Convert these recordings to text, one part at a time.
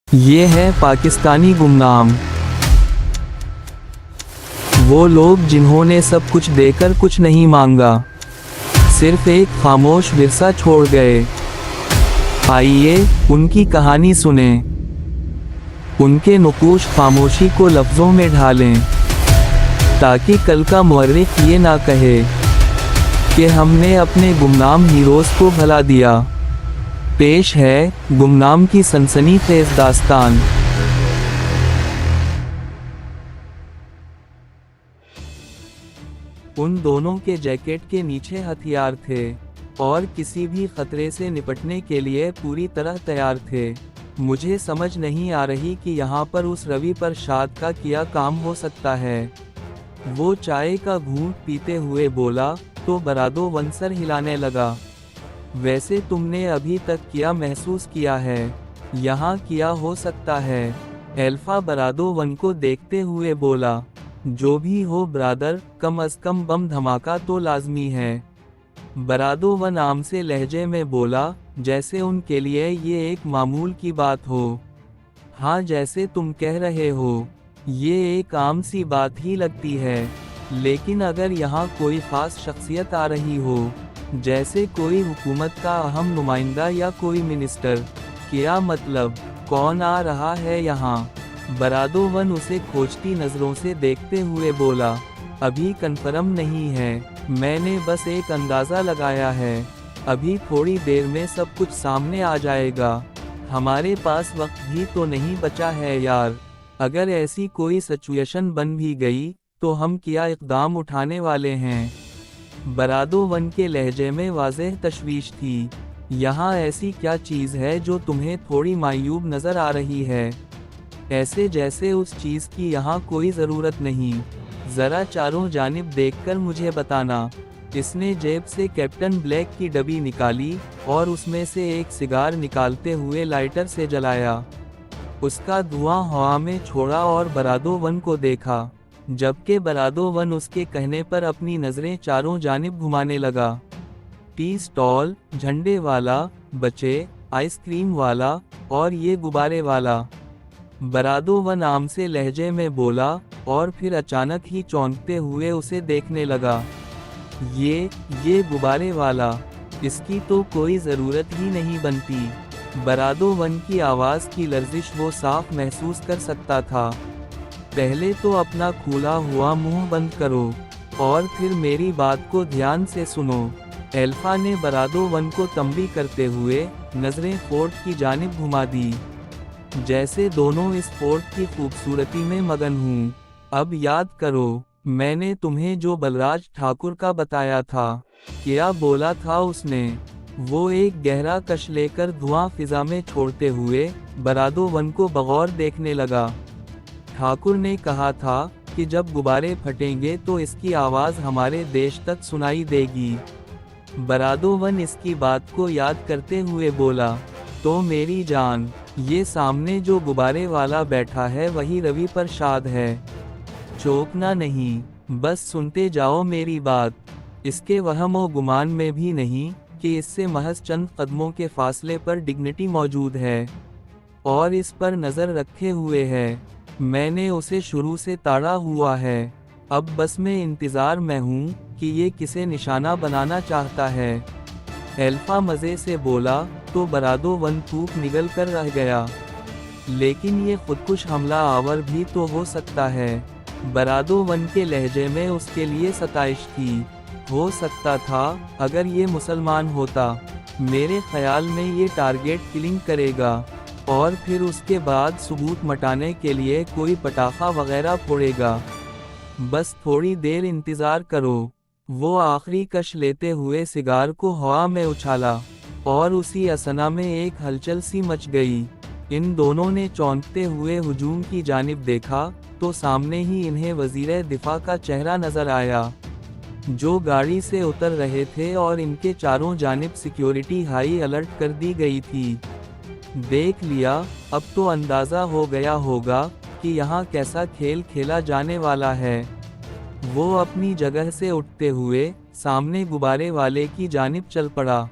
ये है पाकिस्तानी गुमनाम, वो लोग जिन्होंने सब कुछ देकर कुछ नहीं मांगा, सिर्फ एक खामोश विरसा छोड़ गए। आइए उनकी कहानी सुने, उनके नुकूश खामोशी को लफ्ज़ों में ढालें, ताकि कल का मुअर्रिख ये ना कहे कि हमने अपने गुमनाम हीरोज़ को भला दिया। पेश है गुमनाम की सनसनीखेज़ दास्तान। उन दोनों के जैकेट के नीचे हथियार थे और किसी भी खतरे से निपटने के लिए पूरी तरह तैयार थे। मुझे समझ नहीं आ रही कि यहाँ पर उस रवि प्रसाद का क्या काम हो सकता है। वो चाय का घूंट पीते हुए बोला तो बरादो वंसर हिलाने लगा। वैसे तुमने अभी तक क्या महसूस किया है? यहाँ क्या हो सकता है? एल्फा बरादो वन को देखते हुए बोला। जो भी हो ब्रादर, कम अज कम बम धमाका तो लाजमी है। बरादो वन आम से लहजे में बोला, जैसे उनके लिए ये एक मामूल की बात हो। हाँ, जैसे तुम कह रहे हो, ये एक आम सी बात ही लगती है। लेकिन अगर यहाँ कोई खास शख्सियत आ रही हो, जैसे कोई हुकूमत का अहम नुमाइंदा या कोई मिनिस्टर, क्या मतलब? कौन आ रहा है यहाँ? बरादो वन उसे खोजती नज़रों से देखते हुए बोला, अभी कन्फर्म नहीं है, मैंने बस एक अंदाज़ा लगाया है। अभी थोड़ी देर में सब कुछ सामने आ जाएगा। हमारे पास वक्त भी तो नहीं बचा है यार। अगर ऐसी कोई सिचुएशन बन भी गई तो हम क्या इक़दाम उठाने वाले हैं? बरादो वन के लहजे में वाज़ेह तशवीश थी। यहाँ ऐसी क्या चीज़ है जो तुम्हें थोड़ी मायूब नज़र आ रही है? ऐसे जैसे उस चीज़ की यहाँ कोई ज़रूरत नहीं। ज़रा चारों जानिब देखकर मुझे बताना। इसने जेब से कैप्टन ब्लैक की डब्बी निकाली और उसमें से एक सिगार निकालते हुए लाइटर से जलाया। उसका धुआं हवा में छोड़ा और बरादो वन को देखा, जबकि बरादो वन उसके कहने पर अपनी नज़रें चारों जानिब घुमाने लगा। टी स्टॉल, झंडे वाला, बच्चे, आइसक्रीम वाला और ये गुब्बारे वाला। बरादो वन आम से लहजे में बोला और फिर अचानक ही चौंकते हुए उसे देखने लगा। ये गुब्बारे वाला, इसकी तो कोई ज़रूरत ही नहीं बनती। बरादो वन की आवाज़ की लर्जिश वो साफ महसूस कर सकता था। पहले तो अपना खुला हुआ मुंह बंद करो और फिर मेरी बात को ध्यान से सुनो। एल्फा ने बरादो वन को तंबी करते हुए नज़रें फोर्ट की जानिब घुमा दी, जैसे दोनों इस फोर्ट की खूबसूरती में मगन हूँ। अब याद करो, मैंने तुम्हें जो बलराज ठाकुर का बताया था। क्या बोला था उसने? वो एक गहरा कश लेकर धुआं फिजा में छोड़ते हुए बरादो वन को बगौर देखने लगा। ठाकुर ने कहा था कि जब गुब्बारे फटेंगे तो इसकी आवाज़ हमारे देश तक सुनाई देगी। बरादो वन इसकी बात को याद करते हुए बोला, तो मेरी जान, ये सामने जो गुब्बारे वाला बैठा है वही रवि प्रसाद है। चौंकना नहीं, बस सुनते जाओ मेरी बात। इसके वहम व गुमान में भी नहीं कि इससे महज चंद कदमों के फासले पर डिग्निटी मौजूद है और इस पर नज़र रखे हुए है। मैंने उसे शुरू से ताड़ा हुआ है। अब बस मैं इंतज़ार में हूँ कि ये किसे निशाना बनाना चाहता है। एल्फा मज़े से बोला तो बरादो वन थूक निगल कर रह गया। लेकिन ये खुदकुश हमला आवर भी तो हो सकता है। बरादो वन के लहजे में उसके लिए सताइश थी। हो सकता था अगर ये मुसलमान होता। मेरे ख्याल में ये टारगेट किलिंग करेगा और फिर उसके बाद सबूत मटाने के लिए कोई पटाखा वगैरह फोड़ेगा। बस थोड़ी देर इंतज़ार करो। वो आखिरी कश लेते हुए सिगार को हवा में उछाला और उसी असना में एक हलचल सी मच गई। इन दोनों ने चौंकते हुए हुजूम की जानिब देखा तो सामने ही इन्हें वज़ीर दिफा का चेहरा नज़र आया, जो गाड़ी से उतर रहे थे और इनके चारों जानिब सिक्योरिटी हाई अलर्ट कर दी गई थी। देख लिया, अब तो अंदाज़ा हो गया होगा कि यहाँ कैसा खेल खेला जाने वाला है। वो अपनी जगह से उठते हुए सामने गुब्बारे वाले की जानिब चल पड़ा,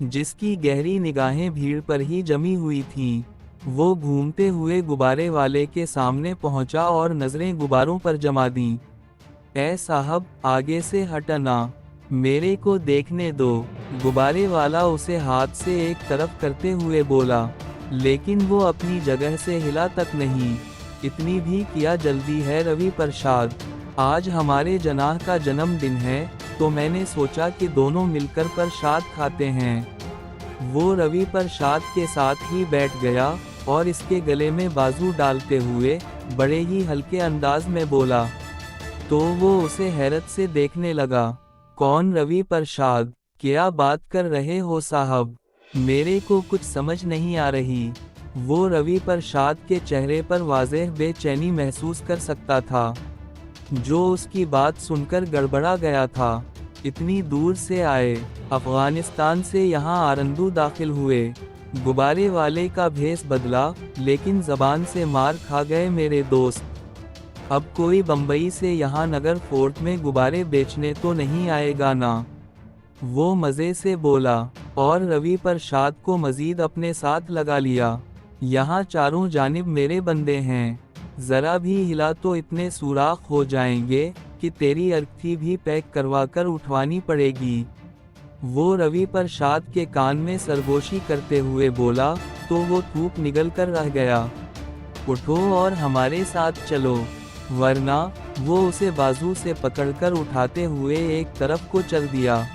जिसकी गहरी निगाहें भीड़ पर ही जमी हुई थीं। वो घूमते हुए गुब्बारे वाले के सामने पहुंचा और नजरें गुब्बारों पर जमा दी। ए साहब, आगे से हटना, मेरे को देखने दो, गुब्बारे वाला उसे हाथ से एक तरफ करते हुए बोला, लेकिन वो अपनी जगह से हिला तक नहीं। इतनी भी किया जल्दी है रवि प्रसाद, आज हमारे जनाह का जन्मदिन है, तो मैंने सोचा कि दोनों मिलकर प्रसाद खाते हैं। वो रवि प्रसाद के साथ ही बैठ गया और इसके गले में बाजू डालते हुए बड़े ही हल्के अंदाज में बोला। तो वो उसे हैरत से देखने लगा। कौन रवि प्रसाद, क्या बात कर रहे हो साहब, मेरे को कुछ समझ नहीं आ रही। वो रवि प्रसाद के चेहरे पर वाज़ेह बेचैनी महसूस कर सकता था, जो उसकी बात सुनकर गड़बड़ा गया था। इतनी दूर से आए, अफगानिस्तान से यहाँ आरंदू दाखिल हुए, गुब्बारे वाले का भेस बदला, लेकिन जबान से मार खा गए मेरे दोस्त। अब कोई बम्बई से यहाँ नगर फोर्ट में गुब्बारे बेचने तो नहीं आएगा ना। वो मज़े से बोला और रवि प्रसाद को मज़ीद अपने साथ लगा लिया। यहाँ चारों जानिब मेरे बंदे हैं, ज़रा भी हिला तो इतने सुराख हो जाएंगे कि तेरी अर्थी भी पैक करवा कर उठवानी पड़ेगी। वो रवि प्रसाद के कान में सरगोशी करते हुए बोला, तो वो थूक निगल कर रह गया। उठो और हमारे साथ चलो, वरना। वो उसे बाजू से पकड़कर उठाते हुए एक तरफ को चल दिया,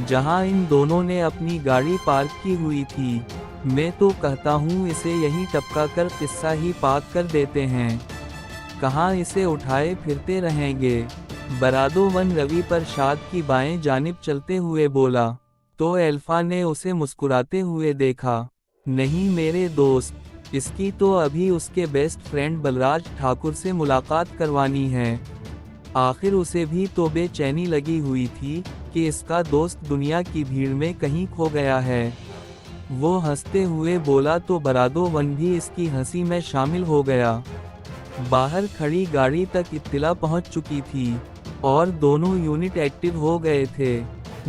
जहां इन दोनों ने अपनी गाड़ी पार्क की हुई थी। मैं तो कहता हूँ इसे यहीं टपका कर किस्सा ही पाक कर देते हैं, कहाँ इसे उठाए फिरते रहेंगे। बरादो-वन रवि प्रसाद की बाएं जानिब चलते हुए बोला, तो एल्फा ने उसे मुस्कुराते हुए देखा। नहीं मेरे दोस्त, इसकी तो अभी उसके बेस्ट फ्रेंड बलराज ठाकुर से मुलाकात करवानी है। आखिर उसे भी तो बेचैनी लगी हुई थी कि इसका दोस्त दुनिया की भीड़ में कहीं खो गया है। वो हंसते हुए बोला, तो बरादो-वन भी इसकी हंसी में शामिल हो गया। बाहर खड़ी गाड़ी तक इत्तिला पहुंच चुकी थी और दोनों यूनिट एक्टिव हो गए थे।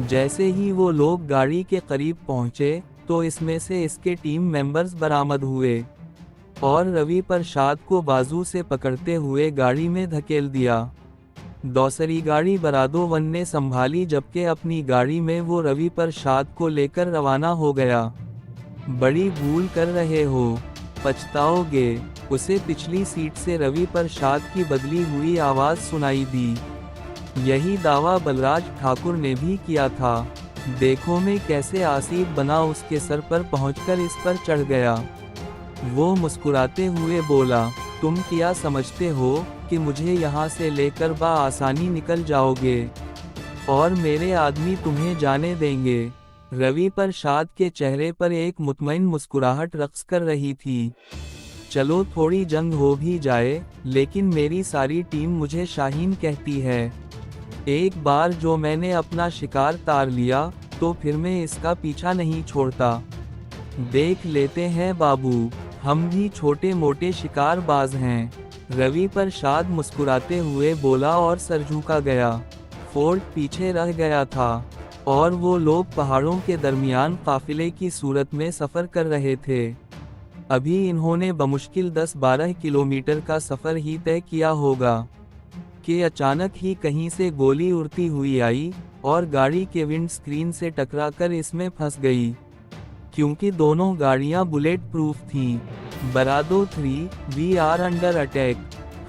जैसे ही वो लोग गाड़ी के करीब पहुंचे, तो इसमें से इसके टीम मेंबर्स बरामद हुए और रवि प्रसाद को बाजू से पकड़ते हुए गाड़ी में धकेल दिया। दूसरी गाड़ी बरादो-वन ने संभाली, जबकि अपनी गाड़ी में वो रवि प्रसाद को लेकर रवाना हो गया। बड़ी भूल कर रहे हो, पछताओगे, उसे पिछली सीट से रवि प्रसाद की बदली हुई आवाज़ सुनाई दी। यही दावा बलराज ठाकुर ने भी किया था। देखो मैं कैसे आसिफ बना उसके सर पर पहुंचकर इस पर चढ़ गया। वो मुस्कुराते हुए बोला, तुम क्या समझते हो कि मुझे यहाँ से लेकर आसानी निकल जाओगे और मेरे आदमी तुम्हें जाने देंगे। रवि प्रसाद के चेहरे पर एक मुतमईन मुस्कुराहट रक्स कर रही थी। चलो थोड़ी जंग हो भी जाए, लेकिन मेरी सारी टीम मुझे शाहीन कहती है। एक बार जो मैंने अपना शिकार तार लिया, तो फिर मैं इसका पीछा नहीं छोड़ता। देख लेते हैं बाबू, हम भी छोटे मोटे शिकारबाज हैं। रवि प्रसाद मुस्कुराते हुए बोला और सर झुका गया। फोर्ट पीछे रह गया था और वो लोग पहाड़ों के दरमियान काफिले की सूरत में सफ़र कर रहे थे। अभी इन्होंने बमुश्किल 10-12 किलोमीटर का सफ़र ही तय किया होगा कि अचानक ही कहीं से गोली उड़ती हुई आई और गाड़ी के विंड स्क्रीन से टकराकर इसमें फंस गई। क्योंकि दोनों गाड़ियां बुलेट प्रूफ थीं। बरादो-3, वी आर अंडर अटैक,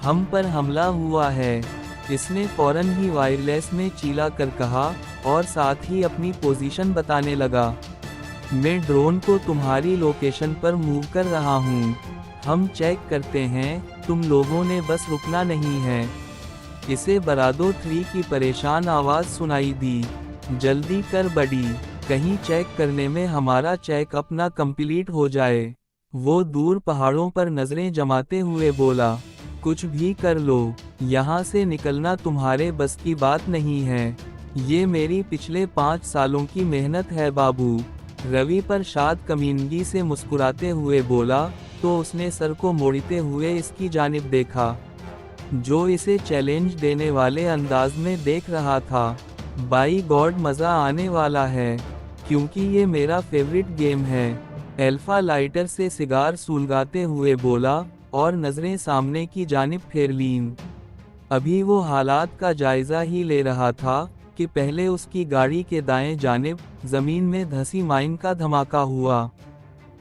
हम पर हमला हुआ है, इसने फौरन ही वायरलेस में चिल्ला कर कहा और साथ ही अपनी पोजीशन बताने लगा। मैं ड्रोन को तुम्हारी लोकेशन पर मूव कर रहा हूँ, हम चेक करते हैं, तुम लोगों ने बस रुकना नहीं है। इसे बरादो-3 की परेशान आवाज़ सुनाई दी। जल्दी कर बड़ी, कहीं चेक करने में हमारा चेकअप ना कंप्लीट हो जाए। वो दूर पहाड़ों पर नजरें जमाते हुए बोला, कुछ भी कर लो, यहाँ से निकलना तुम्हारे बस की बात नहीं है। ये मेरी पिछले 5 सालों की मेहनत है बाबू। रवि प्रसाद कमीनगी से मुस्कुराते हुए बोला, तो उसने सर को मोड़ते हुए इसकी जानिब देखा, जो इसे चैलेंज देने वाले अंदाज में देख रहा था। बाई गॉड, मज़ा आने वाला है, क्योंकि ये मेरा फेवरेट गेम है। एल्फा लाइटर से सिगार सुलगाते हुए बोला और नजरें सामने की जानिब फेर लीं। अभी वो हालात का जायजा ही ले रहा था कि पहले उसकी गाड़ी के दाएं जानिब जमीन में धंसी माइन का धमाका हुआ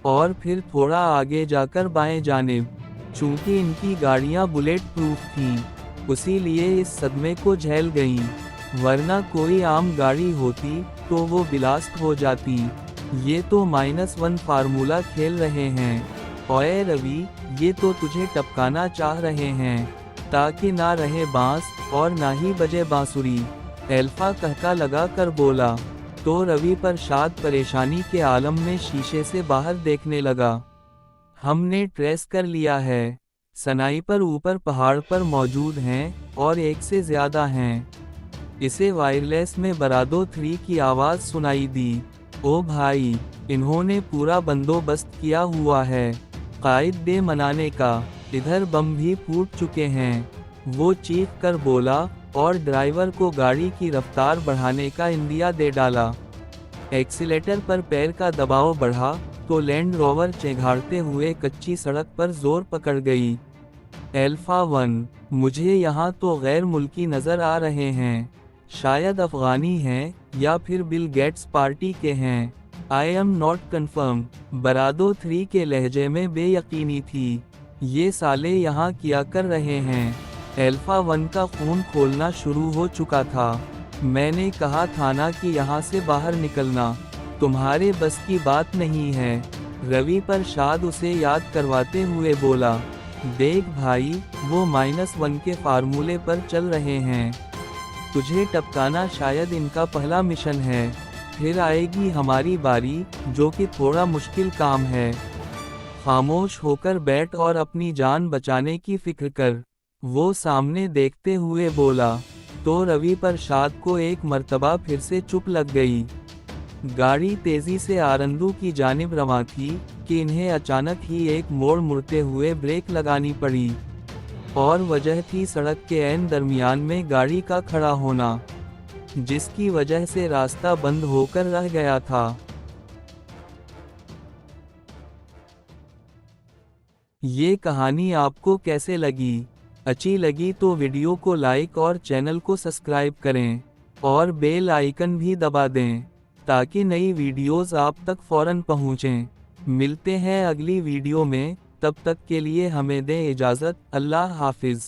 और फिर थोड़ा आगे जाकर बाएं जानिब। चूंकि इनकी गाड़ियां बुलेट प्रूफ थीं, उसीलिए इस सदमे को झेल गईं, वरना कोई आम गाड़ी होती तो वो ब्लास्ट हो जाती। ये तो -1 फार्मूला खेल रहे हैं। ओए रवि, ये तो तुझे टपकाना चाह रहे हैं, ताकि ना रहे बांस और ना ही बजे बांसुरी। एल्फा कहका लगा कर बोला। तो रवि प्रसाद परेशानी के आलम में शीशे से बाहर देखने लगा। हमने ट्रेस कर लिया है। स्नाइपर ऊपर पहाड़ पर मौजूद हैं और एक से ज्यादा हैं। इसे वायरलेस में बरादो 3 की आवाज सुनाई दी। ओ भाई, इन्होंने पूरा बंदोबस्त किया हुआ है कायद डे मनाने का। इधर बम भी फूट चुके हैं। वो चीख कर बोला और ड्राइवर को गाड़ी की रफ्तार बढ़ाने का इंदिया दे डाला। एक्सीलेटर पर पैर का दबाव बढ़ा तो लैंड रोवर चेंघाड़ते हुए कच्ची सड़क पर जोर पकड़ गई। एल्फा 1, मुझे यहाँ तो गैर मुल्की नजर आ रहे हैं। शायद अफगानी हैं या फिर बिल गेट्स पार्टी के हैं। I am not confirm. बरादो 3 के लहजे में बेयकीनी थी। ये साले यहाँ क्या कर रहे हैं? एल्फा 1 का खून खोलना शुरू हो चुका था। मैंने कहा था ना कि यहाँ से बाहर निकलना तुम्हारे बस की बात नहीं है। रवि प्रसाद उसे याद करवाते हुए बोला। देख भाई, वो -1 के फार्मूले पर चल रहे हैं। तुझे टपकाना शायद इनका पहला मिशन है। फिर आएगी हमारी बारी, जो कि थोड़ा मुश्किल काम है। खामोश होकर बैठ और अपनी जान बचाने की फिक्र कर। वो सामने देखते हुए बोला। तो रवि प्रसाद को एक मर्तबा फिर से चुप लग गई। गाड़ी तेजी से आरंदू की जानिब रवां थी कि इन्हें अचानक ही एक मोड़ मुड़ते हुए ब्रेक लगानी पड़ी। और वजह थी सड़क के ऐन दरमियान में गाड़ी का खड़ा होना, जिसकी वजह से रास्ता बंद होकर रह गया था। ये कहानी आपको कैसे लगी? अच्छी लगी तो वीडियो को लाइक और चैनल को सब्सक्राइब करें और बेल आइकन भी दबा दें, ताकि नई वीडियोस आप तक फौरन पहुंचें। मिलते हैं अगली वीडियो में, तब तक के लिए हमें दें इजाज़त। अल्लाह हाफिज़।